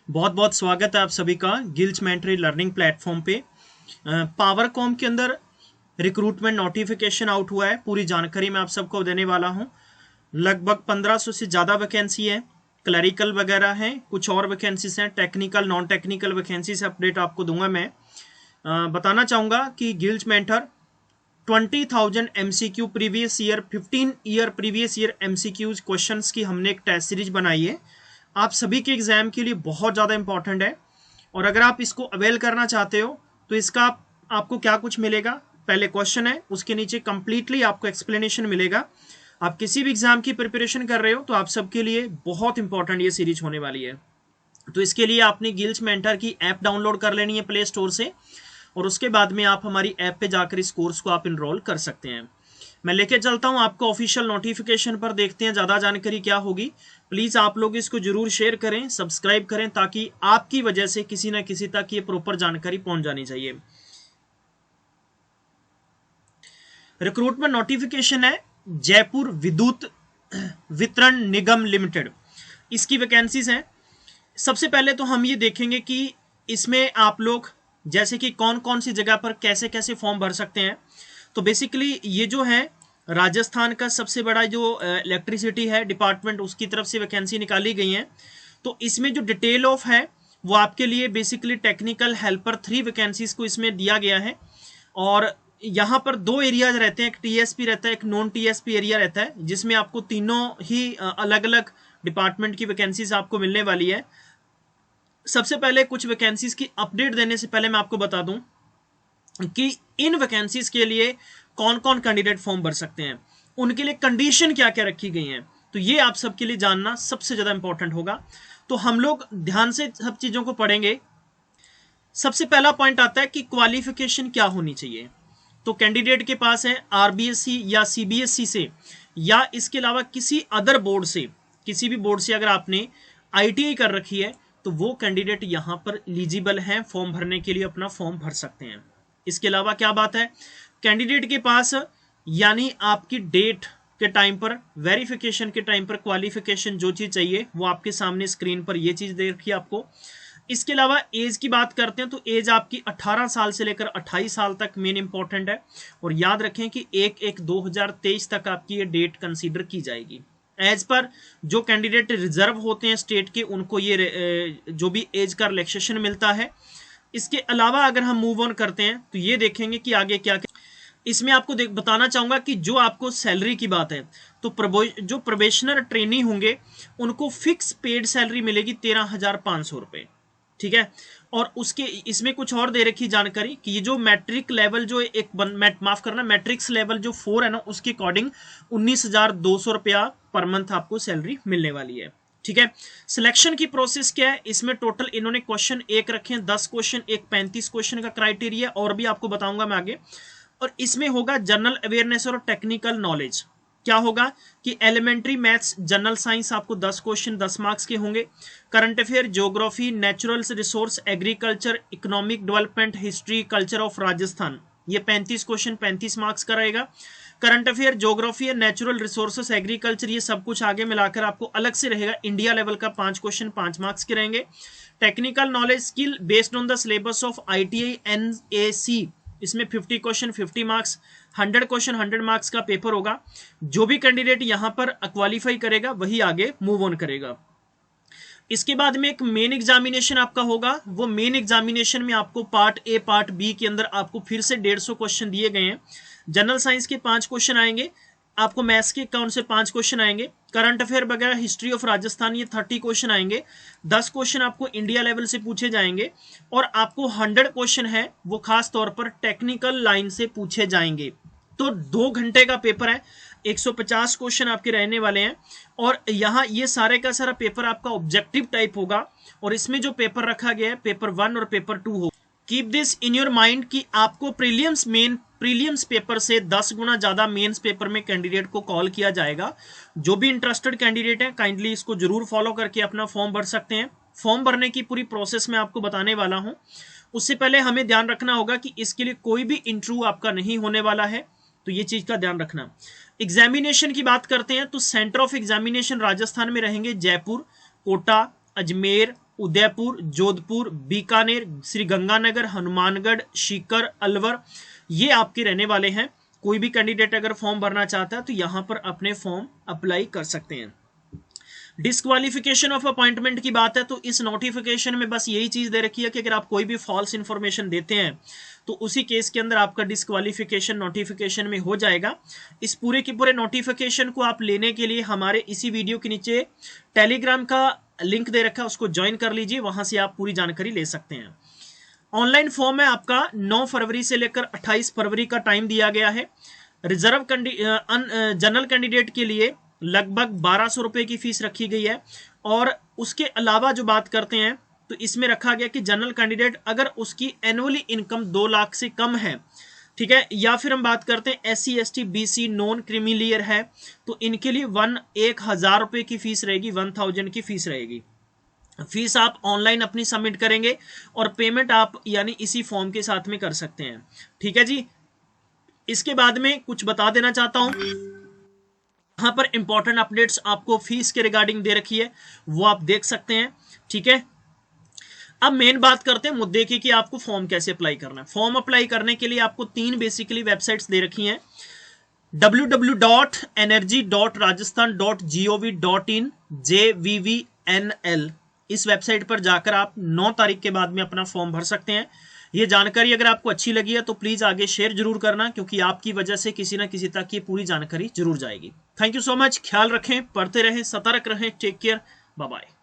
बहुत बहुत स्वागत है आप सभी का गिल्स मेंटरी लर्निंग प्लेटफॉर्म पे। पावरकॉम के अंदर रिक्रूटमेंट नोटिफिकेशन आउट हुआ है, पूरी जानकारी मैं आप सबको देने वाला हूं। लगभग 1500 से ज़्यादा वैकेंसी है, क्लरिकल वगैरह हैं, कुछ और वैकेंसीज हैं, टेक्निकल नॉन टेक्निकल वैकेंसी से अपडेट आपको दूंगा मैं। बताना चाहूँगा कि gills mentor 20,000 MCQ previous year 15 year previous year MCQs questions की हमने एक टेस्ट सीरीज बनाई है। आप सभी के एग्जाम के लिए बहुत ज़्यादा इंपॉर्टेंट है और अगर आप इसको अवेल करना चाहते हो तो इसका आपको क्या कुछ मिलेगा। पहले क्वेश्चन है, उसके नीचे कंप्लीटली आपको एक्सप्लेनेशन मिलेगा। आप किसी भी एग्जाम की प्रिपरेशन कर रहे हो तो आप सबके लिए बहुत इंपॉर्टेंट ये सीरीज होने वाली है। तो इसके लिए आपने गिल्स मेंटर की ऐप डाउनलोड कर लेनी है प्ले स्टोर से और उसके बाद में आप हमारी ऐप पे जाकर इस कोर्स को आप इनरोल कर सकते हैं। मैं लेके चलता हूं आपको ऑफिशियल नोटिफिकेशन पर, देखते हैं ज़्यादा जानकारी क्या होगी। प्लीज़ आप लोग इसको जरूर शेयर करें, सब्सक्राइब करें, ताकि आपकी वजह से किसी ना किसी तक ये प्रॉपर जानकारी पहुंच जानी चाहिए। रिक्रूटमेंट नोटिफिकेशन है जयपुर विद्युत वितरण निगम लिमिटेड, इसकी वैकेंसीज हैं। सबसे पहले तो हम ये देखेंगे कि इसमें आप लोग जैसे कि कौन कौन सी जगह पर कैसे कैसे फॉर्म भर सकते हैं। तो बेसिकली ये जो है राजस्थान का सबसे बड़ा जो इलेक्ट्रिसिटी है डिपार्टमेंट, उसकी तरफ से वैकेंसी निकाली गई है। तो इसमें जो डिटेल ऑफ है वो आपके लिए बेसिकली टेक्निकल हेल्पर 3 वैकेंसीज को इसमें दिया गया है। और यहाँ पर 2 एरियाज रहते हैं, एक टीएसपी रहता है, एक नॉन टीएसपी एरिया रहता है, जिसमें आपको तीनों ही अलग अलग डिपार्टमेंट की वैकेंसीज आपको मिलने वाली है। सबसे पहले कुछ वैकेंसीज की अपडेट देने से पहले मैं आपको बता दूं कि इन वैकेंसीज के लिए कौन कौन कैंडिडेट फॉर्म भर सकते हैं, उनके लिए कंडीशन क्या क्या रखी गई हैं। तो ये आप सबके लिए जानना सबसे ज्यादा इंपॉर्टेंट होगा। तो हम लोग ध्यान से सब चीजों को पढ़ेंगे। सबसे पहला पॉइंट आता है कि क्वालिफिकेशन क्या होनी चाहिए। तो कैंडिडेट के पास है आरबीएससी या सीबीएसई से या इसके अलावा किसी अदर बोर्ड से, किसी भी बोर्ड से अगर आपने आईटीआई कर रखी है तो वो कैंडिडेट यहां पर एलिजिबल हैं, फॉर्म भरने के लिए अपना फॉर्म भर सकते हैं। इसके अलावा क्या बात है, कैंडिडेट के पास यानी आपकी डेट के टाइम पर, वेरिफिकेशन के टाइम पर क्वालिफिकेशन जो चीज चाहिए वो आपके सामने स्क्रीन पर ये चीज दे रखी है आपको। इसके अलावा एज की बात करते हैं तो एज आपकी 18 साल से लेकर 28 साल तक मेन इंपॉर्टेंट है। और याद रखें कि 1/1/2023 तक आपकी ये डेट कंसीडर की जाएगी। एज पर जो कैंडिडेट रिजर्व होते हैं स्टेट के, उनको ये जो भी एज का रिलैक्सेशन मिलता है। इसके अलावा अगर हम मूव ऑन करते हैं तो ये देखेंगे कि आगे क्या क्या। इसमें आपको बताना चाहूंगा कि जो आपको सैलरी की बात है तो जो प्रोबेशनर ट्रेनी होंगे उनको फिक्स पेड सैलरी मिलेगी 13,500 रुपए, ठीक है। और उसके इसमें कुछ और दे रखी जानकारी कि ये जो मैट्रिक लेवल जो माफ करना मैट्रिक्स लेवल जो 4 है ना, उसके अकॉर्डिंग 19,200 रुपया पर मंथ आपको सैलरी मिलने वाली है, ठीक है। सिलेक्शन की प्रोसेस क्या है, इसमें टोटल इन्होंने क्वेश्चन एक रखे हैं 10 क्वेश्चन, एक 35 क्वेश्चन का क्राइटेरिया और भी आपको बताऊंगा मैं आगे। और इसमें होगा जनरल अवेयरनेस और टेक्निकल नॉलेज। क्या होगा कि एलिमेंट्री मैथ्स, जनरल साइंस आपको 10 क्वेश्चन 10 मार्क्स के होंगे। Current affair, geography, natural resource, agriculture, economic development, history, culture of Rajasthan, ये 35 क्वेश्चन 35 मार्क्स का रहेगा। Current affair, geography, natural resources, agriculture, ये सब कुछ आगे मिलाकर आपको अलग से रहेगा। इंडिया लेवल का 5 क्वेश्चन 5 मार्क्स के रहेंगे। Technical knowledge skill based on the syllabus of ITI NAC, इसमें 50 क्वेश्चन 50 मार्क्स, 100 क्वेश्चन 100 मार्क्स का पेपर होगा। जो भी कैंडिडेट यहां पर क्वालिफाई करेगा वही आगे मूव ऑन करेगा। इसके बाद में एक मेन एग्जामिनेशन आपका होगा। वो मेन एग्जामिनेशन में आपको पार्ट ए पार्ट बी के अंदर आपको फिर से 150 क्वेश्चन दिए गए हैं। जनरल साइंस के 5 क्वेश्चन आएंगे, आपको मैथ्स के अकाउंट से 5 क्वेश्चन आएंगे, करंट अफेयर वगैरह, हिस्ट्री ऑफ राजस्थान, ये 30 क्वेश्चन आएंगे। 10 क्वेश्चन आपको इंडिया लेवल से पूछे जाएंगे और आपको 100 क्वेश्चन है वो खास तौर पर टेक्निकल लाइन से पूछे जाएंगे। तो 2 घंटे का पेपर है, 150 क्वेश्चन आपके रहने वाले हैं। और यहाँ ये सारे का सारा पेपर आपका ऑब्जेक्टिव टाइप होगा और इसमें जो पेपर रखा गया है पेपर 1 और पेपर 2 हो। Keep this in your mind कि आपको प्रीलियम्स पेपर से 10 गुना ज्यादा मेंस पेपर में कैंडिडेट को कॉल किया जाएगा। जो भी इंटरेस्टेड कैंडिडेट है काइंडली इसको जरूर फॉलो करके अपना फॉर्म भर सकते हैं। फॉर्म भरने की पूरी प्रोसेस मैं आपको बताने वाला हूं। उससे पहले हमें ध्यान रखना होगा कि इसके लिए कोई भी इंटरव्यू आपका नहीं होने वाला है, तो ये चीज का ध्यान रखना। एग्जामिनेशन की बात करते हैं तो सेंटर ऑफ एग्जामिनेशन राजस्थान में रहेंगे जयपुर, कोटा, अजमेर, उदयपुर, जोधपुर, बीकानेर, श्री गंगानगर, हनुमानगढ़, सीकर, अलवर, ये आपके रहने वाले हैं। कोई भी कैंडिडेट अगर फॉर्म भरना चाहता है तो यहां पर अपने फॉर्म अप्लाई कर सकते हैं। डिस्क्वालिफिकेशन ऑफ अपॉइंटमेंट की बात है तो इस नोटिफिकेशन में बस यही चीज दे रखी है कि अगर आप कोई भी फॉल्स इंफॉर्मेशन देते हैं तो उसी केस के अंदर आपका डिस्क्वालिफिकेशन नोटिफिकेशन में हो जाएगा। इस पूरे के पूरे नोटिफिकेशन को आप लेने के लिए हमारे इसी वीडियो के नीचे टेलीग्राम का लिंक दे रखा है, उसको ज्वाइन कर लीजिए, वहां से आप पूरी जानकारी ले सकते हैं। ऑनलाइन फॉर्म है आपका 9 फरवरी से लेकर 28 फरवरी का टाइम दिया गया है। रिजर्व जनरल कैंडिडेट के लिए लगभग 1200 रुपए की फीस रखी गई है। और उसके अलावा जो बात करते हैं तो इसमें रखा गया कि जनरल कैंडिडेट अगर उसकी एनुअली इनकम 2 लाख से कम है, ठीक है, या फिर हम बात करते हैं SC ST BC non creamy layer है तो इनके लिए 1000 रुपए की फीस रहेगी, 1000 की फीस रहेगी। फीस आप ऑनलाइन अपनी सबमिट करेंगे और पेमेंट आप यानी इसी फॉर्म के साथ में कर सकते हैं। ठीक है जी। इसके बाद में कुछ बता देना चाहता हूं, यहां पर इंपॉर्टेंट अपडेट्स आपको फीस के रिगार्डिंग दे रखी है, वो आप देख सकते हैं। ठीक है, अब मेन बात करते हैं मुद्दे की कि आपको फॉर्म कैसे अप्लाई करना है। फॉर्म अप्लाई करने के लिए आपको 3 बेसिकली वेबसाइट्स दे रखी हैं। www.energy.rajasthan.gov.in JVVNL, इस वेबसाइट पर जाकर आप 9 तारीख के बाद में अपना फॉर्म भर सकते हैं। ये जानकारी अगर आपको अच्छी लगी है तो प्लीज आगे शेयर जरूर करना, क्योंकि आपकी वजह से किसी ना किसी तक ये पूरी जानकारी जरूर जाएगी। थैंक यू सो मच, ख्याल रखें, पढ़ते रहें, सतर्क रहें, टेक केयर, बाय बाय।